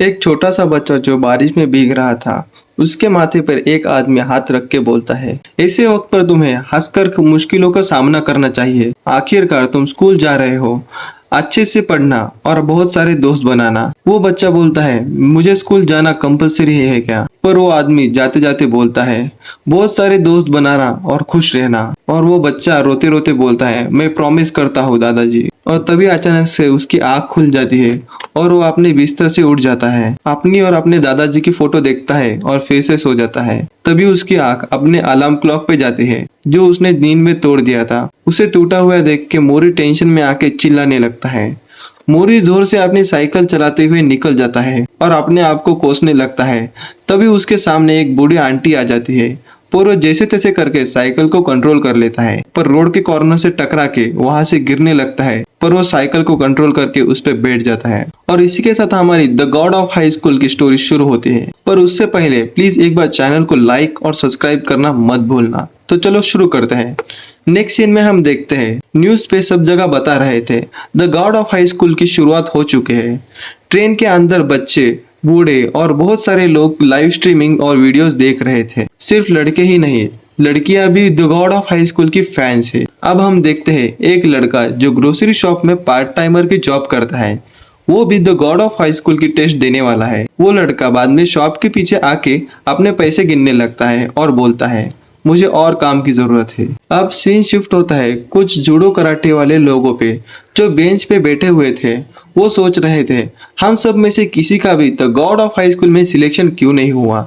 एक छोटा सा बच्चा जो बारिश में भीग रहा था, उसके माथे पर एक आदमी हाथ रख के बोलता है, ऐसे वक्त पर तुम्हें हंसकर मुश्किलों का सामना करना चाहिए। आखिरकार तुम स्कूल जा रहे हो, अच्छे से पढ़ना और बहुत सारे दोस्त बनाना। वो बच्चा बोलता है, मुझे स्कूल जाना कंपलसरी है क्या? पर वो आदमी जाते जाते बोलता है, बहुत सारे दोस्त बनाना और खुश रहना। और वो बच्चा रोते रोते बोलता है, मैं प्रॉमिस करता हूँ दादाजी। और तभी अचानक से उसकी आंख खुल जाती है और वो अपने बिस्तर से उठ जाता है, अपनी और अपने दादाजी की फोटो देखता है और फिर से सो जाता है। तभी उसकी आंख अपने अलार्म क्लॉक पे जाती है जो उसने नींद में तोड़ दिया था। उसे टूटा हुआ देख के मोरी टेंशन में आके चिल्लाने लगता है। मोरी जोर से अपनी साइकिल चलाते हुए निकल जाता है और अपने आप को कोसने लगता है। तभी उसके सामने एक बूढ़ी आंटी आ जाती है, पर वो जैसे तैसे करके साइकिल को कंट्रोल कर लेता है, पर रोड के कॉर्नर से टकरा के वहां से गिरने लगता है, पर वो साइकिल को कंट्रोल करके उस पर बैठ जाता है। और इसी के साथ हमारी the God of high school की स्टोरी शुरू होती है। पर उससे पहले प्लीज एक बार चैनल को लाइक और सब्सक्राइब करना मत भूलना। तो चलो शुरू करते हैं। नेक्स्ट सीन में हम देखते हैं, न्यूज पे सब जगह बता रहे थे the God of high school की शुरुआत हो चुके हैं। ट्रेन के अंदर बच्चे, बूढ़े और बहुत सारे लोग लाइव स्ट्रीमिंग और वीडियोस देख रहे थे। सिर्फ लड़के ही नहीं, लड़कियां भी the God of high school की फैंस है। अब हम देखते हैं एक लड़का जो ग्रोसरी शॉप में पार्ट टाइमर की जॉब करता है, वो भी the God of high school की टेस्ट देने वाला है। वो लड़का बाद में शॉप के पीछे आके अपने पैसे गिनने लगता है और बोलता है, मुझे और काम की जरूरत है। अब सीन शिफ्ट होता है कुछ जूडो कराटे वाले लोगों पे जो बेंच पे बैठे हुए थे। वो सोच रहे थे, हम सब में से किसी का भी the God of high school में सिलेक्शन क्यों नहीं हुआ।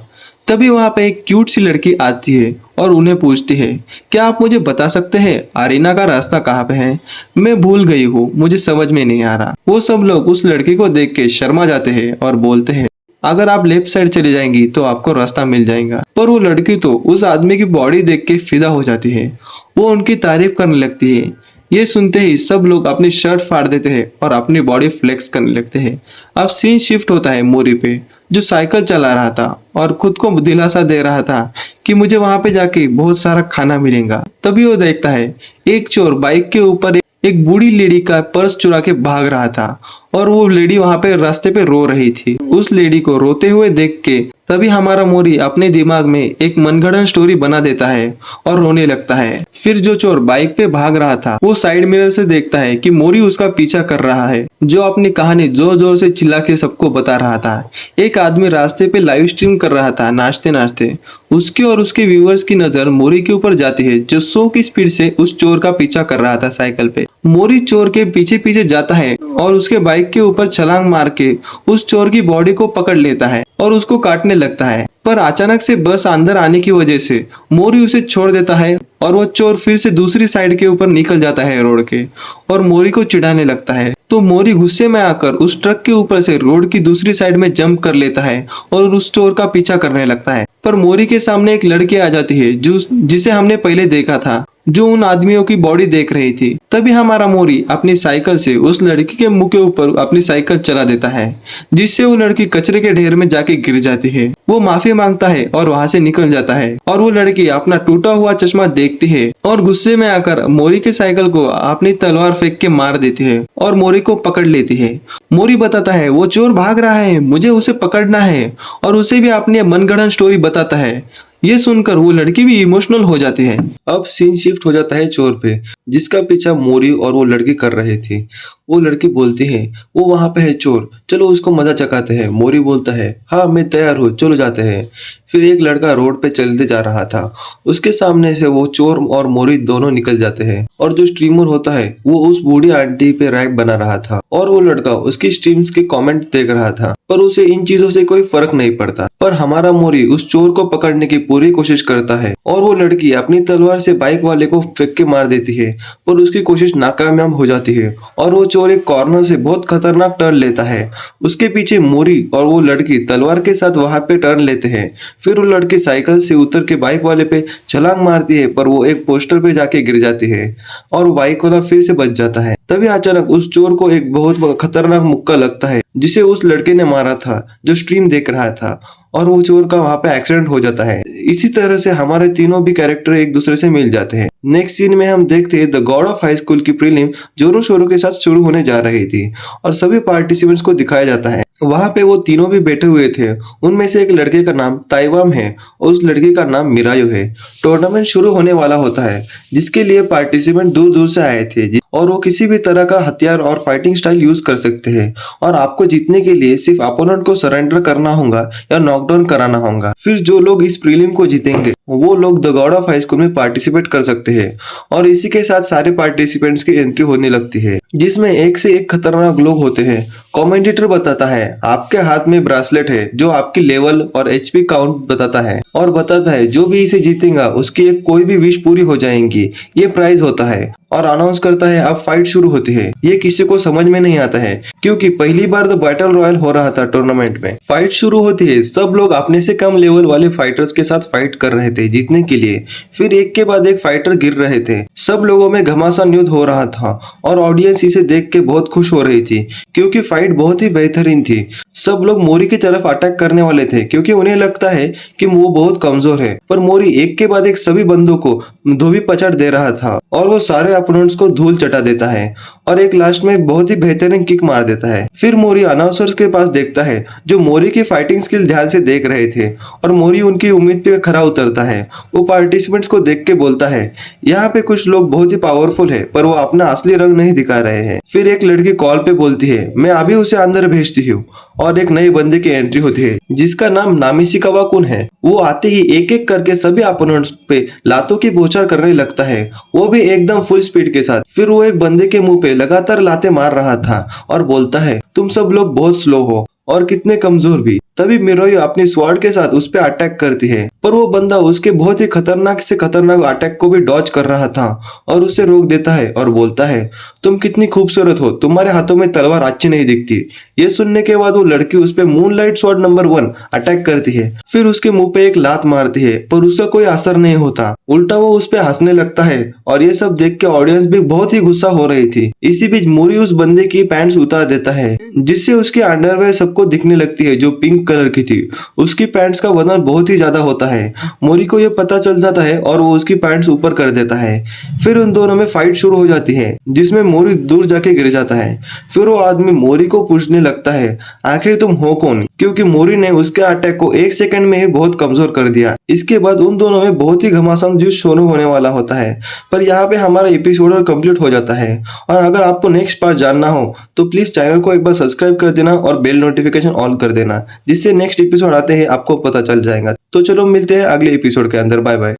तभी वहां पे एक क्यूट सी लड़की आती है और उन्हें पूछती है, क्या आप मुझे बता सकते हैं अरीना का रास्ता कहाँ पे है? मैं भूल गई हूँ, मुझे समझ में नहीं आ रहा। वो सब लोग उस लड़की को देख के शर्मा जाते हैं और बोलते हैं, अगर आप लेफ्ट साइड चले जाएंगी तो आपको रास्ता मिल जाएगा। पर वो लड़की तो उस आदमी की बॉडी देख के फिदा हो जाती है, वो उनकी तारीफ करने लगती है। ये सुनते ही सब लोग अपनी शर्ट फाड़ देते हैं और अपनी बॉडी फ्लेक्स करने लगते हैं। अब सीन शिफ्ट होता है मोरी पे, जो साइकिल चला रहा था और खुद को दिलासा दे रहा था कि मुझे वहां पे जाके बहुत सारा खाना मिलेगा। तभी वो देखता है एक चोर बाइक के ऊपर एक बूढ़ी लेडी का पर्स चुरा के भाग रहा था और वो लेडी वहां पे रास्ते पे रो रही थी। उस लेडी को रोते हुए देख के तभी हमारा मोरी अपने दिमाग में एक मनगढ़ंत स्टोरी बना देता है और रोने लगता है। फिर जो चोर बाइक पे भाग रहा था वो साइड मिरर से देखता है कि मोरी उसका पीछा कर रहा है, जो अपनी कहानी जोर जोर से चिल्ला के सबको बता रहा था। एक आदमी रास्ते पे लाइव स्ट्रीम कर रहा था नाचते नाचते। उसके और उसके व्यूअर्स की नजर मोरी के ऊपर जाती है, जो 100 की स्पीड से उस चोर का पीछा कर रहा था साइकिल पे। मोरी चोर के पीछे पीछे जाता है और उसके बाइक के ऊपर छलांग मार के उस चोर की बॉडी को पकड़ लेता है और उसको काटने लगता है। पर अचानक से बस अंदर आने की वजह से मोरी उसे छोड़ देता है और वो चोर फिर से दूसरी साइड के ऊपर निकल जाता है रोड के और मोरी को चिढ़ाने लगता है। तो मोरी गुस्से में आकर उस ट्रक के ऊपर से रोड की दूसरी साइड में जंप कर लेता है और उस चोर का पीछा करने लगता है। पर मोरी के सामने एक लड़की आ जाती है जिसे हमने पहले देखा था, जो उन आदमियों की बॉडी देख रही थी। तभी हमारा मोरी अपनी साइकिल से उस लड़की के मुंह के ऊपर अपनी साइकिल चला देता है, जिससे वो लड़की कचरे के ढेर में जाके गिर जाती है। वो माफी मांगता है और वहां से निकल जाता है और वो लड़की अपना टूटा हुआ चश्मा देखती है और गुस्से में आकर मोरी के साइकिल को अपनी तलवार फेंक के मार देती है और मोरी को पकड़ लेती है। मोरी बताता है, वो चोर भाग रहा है, मुझे उसे पकड़ना है, और उसे भी अपनी मनगढ़ंत स्टोरी बताता है। ये सुनकर वो लड़की भी इमोशनल हो जाती है। अब सीन शिफ्ट हो जाता है चोर पे, जिसका पीछा मोरी और वो लड़की कर रहे थे। वो लड़की बोलती है, वो वहां पे है चोर, चलो उसको मजा चखाते हैं। मोरी बोलता है, हाँ मैं तैयार हूँ, चलो जाते हैं। फिर एक लड़का रोड पे चलते जा रहा था, उसके सामने से वो चोर और मोरी दोनों निकल जाते हैं और जो स्ट्रीमर होता है वो उस बूढ़ी आंटी पे रैप बना रहा था और वो लड़का उसकी स्ट्रीम्स के कमेंट देख रहा था, पर उसे इन चीजों से कोई फर्क नहीं पड़ता। पर हमारा मोरी उस चोर को पकड़ने की पूरी कोशिश करता है और वो लड़की अपनी तलवार से बाइक वाले को फेंक के मार देती है, पर उसकी कोशिश नाकामयाब हो जाती है और वो चोर एक कॉर्नर से बहुत खतरनाक टर्न लेता है। उसके पीछे मोरी और वो लड़की तलवार के साथ वहां पे टर्न लेते हैं। फिर वो लड़की साइकिल से उतर के बाइक वाले पे छलांग मारती है, पर वो एक पोस्टर पे जाके गिर जाती है और वो बाइक वाला फिर से बच जाता है। तभी अचानक उस चोर को एक बहुत खतरनाक मुक्का लगता है, जिसे उस लड़के ने मारा था जो स्ट्रीम देख रहा था, और वो चोर का वहां पे एक्सीडेंट हो जाता है। इसी तरह से हमारे तीनों भी कैरेक्टर एक दूसरे से मिल जाते हैं। नेक्स्ट सीन में हम देखते हैं the God of high school की प्रीलिम जोरों शोरों के साथ शुरू होने जा रही थी और सभी पार्टिसिपेंट्स को दिखाया जाता है वहाँ पे वो तीनों भी बैठे हुए थे। उनमें से एक लड़के का नाम ताइवाम है और उस लड़के का नाम मिरायो है। टूर्नामेंट शुरू होने वाला होता है, जिसके लिए पार्टिसिपेंट दूर-दूर से आए थे और वो किसी भी तरह का हथियार और फाइटिंग स्टाइल यूज कर सकते हैं और आपको जीतने के लिए सिर्फ अपोनेंट को सरेंडर करना होगा या नॉकडाउन कराना होगा। फिर जो लोग इस प्रीलिम को जीतेंगे, वो लोग the God of high school में पार्टिसिपेट कर सकते हैं और इसी के साथ सारे पार्टिसिपेंट्स की एंट्री होने लगती है, जिसमें एक से एक खतरनाक लोग होते हैं। कमेंटेटर बताता है आपके हाथ में ब्रासलेट है जो आपकी लेवल और एचपी काउंट बताता है और बताता है जो भी इसे जीतेगा उसकी एक कोई भी विश पूरी हो जाएंगी, ये प्राइज होता है और अनाउंस करता है अब फाइट शुरू होती है। ये किसी को समझ में नहीं आता है क्योंकि पहली बार तो बैटल रॉयल हो रहा था टूर्नामेंट में। फाइट शुरू होती है, सब लोग अपने से कम लेवल वाले फाइटर्स के साथ फाइट कर रहे थे जीतने के लिए। फिर एक के बाद एक फाइटर गिर रहे थे। सब लोगों में घमासान युद्ध हो रहा था और ऑडियंस इसे देख के बहुत खुश हो रही थी क्योंकि फाइट बहुत ही बेहतरीन थी। सब लोग मोरी की तरफ अटैक करने वाले थे क्योंकि उन्हें लगता है कि वो बहुत कमजोर है, पर मोरी एक के बाद एक सभी बंदों को धोबी पछाड़ दे रहा था और वो सारे अपोनेंट्स को धूल चटा देता है और एक लास्ट में बहुत ही बेहतरीन किक मार देता है। फिर मोरी अनाउंसर्स के पास देखता है जो मोरी की फाइटिंग स्किल ध्यान से देख रहे थे और मोरी उनकी उम्मीद पे खरा उतरता है। वो पार्टिसिपेंट्स को देख के बोलता है यहाँ पे कुछ लोग बहुत ही पावरफुल है पर वो अपना असली रंग नहीं दिखा रहे हैं। फिर एक लड़की कॉल पे बोलती है मैं अभी उसे अंदर भेजती हूँ और एक नए बंदे की एंट्री होती है जिसका नाम नामिशिकावा कुन है। वो आते ही एक एक करके सभी अपोनेंट्स पे लातों की बौछार करने लगता है, वो भी एकदम फुल स्पीड के साथ। फिर वो एक बंदे के मुंह पे लगातार लाते मार रहा था और बोलता है तुम सब लोग बहुत स्लो हो और कितने कमजोर भी। तभी मिरोयो अपनी स्वॉर्ड के साथ उस पे अटैक करती है पर वो बंदा उसके बहुत ही खतरनाक से खतरनाक अटैक को भी डॉज कर रहा था और उसे रोक देता है और बोलता है तुम कितनी खूबसूरत हो, तुम्हारे हाथों में तलवार अच्छी नहीं दिखती। ये सुनने के बाद वो लड़की उस पे मूनलाइट स्वॉर्ड नंबर 1 अटैक करती है। फिर उसके मुंह पे एक लात मारती है पर उसका कोई असर नहीं होता, उल्टा वो उस पे हंसने लगता है और ये सब देख के ऑडियंस भी बहुत ही गुस्सा हो रही थी। इसी बीच मोरी उस बंदे की पैंट्स उतार देता है जिससे उसकी अंडरवेयर सबको दिखने लगती है जो पिंक कलर की थी। उसकी पैंट्स का वजन बहुत ही ज्यादा होता है। मोरी को ये पता चल जाता है और वो उसकी पैंट्स ऊपर कर देता है। फिर उन दोनों में फाइट शुरू हो जाती है जिसमें मोरी दूर जाके गिर जाता है। फिर वो आदमी मोरी को पूछने लगता है आखिर तुम हो कौन, क्योंकि मोरी ने उसके अटैक को एक सेकंड में ही बहुत कमजोर कर दिया। इसके बाद उन दोनों में बहुत ही घमासान युद्ध शुरू होने वाला होता है। पर यहाँ पे हमारा एपिसोड कंप्लीट हो जाता है और अगर आपको नेक्स्ट पार्ट जानना हो तो प्लीज चैनल को एक बार सब्सक्राइब कर देना और बेल नोटिफिकेशन ऑन कर देना, जिससे नेक्स्ट एपिसोड आते ही आपको पता चल जाएगा। तो चलो मिलते हैं अगले एपिसोड के अंदर। Bye bye.